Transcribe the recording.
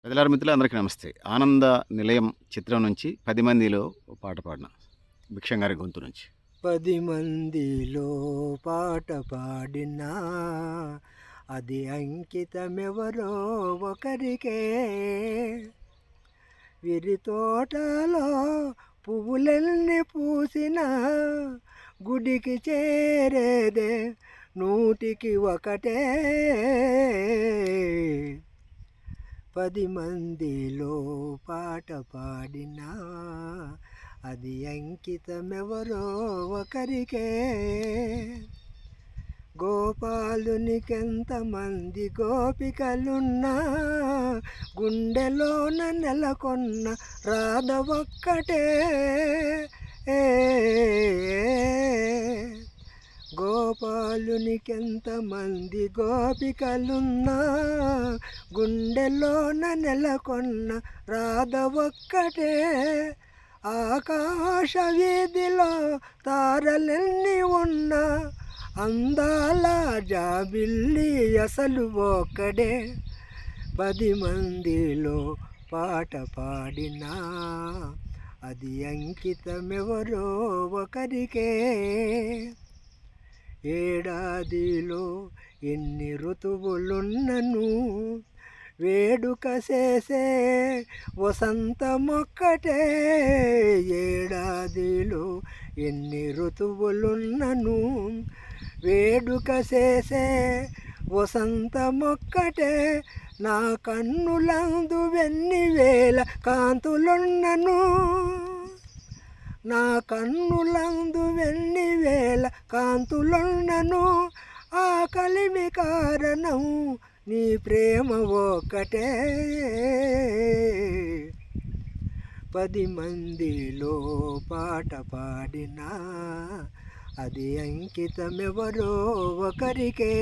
పెదలారి మిత్రులందరికీ నమస్తే. 'ఆనంద నిలయం' చిత్రం నుంచి 10 మందిలో ఓ పాట పాడిన భిక్షం గారి గొంతు నుంచి. 10 మందిలో పాట పాడినా అది అంకితమెవరో ఒకరికే. విరి తోటలో పువ్వులెన్ని పూసినా గుడికి చేరేదే నూటికి ఒకటే. 10 మందిలో పాట పాడినా అది అంకితమెవరో ఒకరికే. గోపాలునికెంతమంది గోపికలున్నా గుండెలోన నెలకొన్న రాధ ఒక్కటే. గోపాలునికెంతమంది గోపికలున్నా గుండెలోన నెలకొన్న రాధ ఒక్కటే. ఆకాశ వీధిలో తారలెన్ని ఉన్నా అందాల జాబిల్లి అసలు ఒక్కడే. 10 మందిలో పాట పాడినా అది అంకితమెవరో ఒకరికే. ఏడాదిలో ఎన్ని ఋతువులున్నను వేడుక చేసే వసంతమొక్కటే. ఏడాదిలో ఎన్ని ఋతువులున్నను వేడుక చేసే వసంతమొక్కటే. నా కన్నులందు వెన్ని వేల కాంతులున్నను నా కన్నులందు వెన్ని వేల కాంతులున్నను ఆ కలిమి కారణం నీ ప్రేమ ఒక్కటే. 10 మందిలో పాట పాడినా అది అంకితమెవరో ఒకరికే.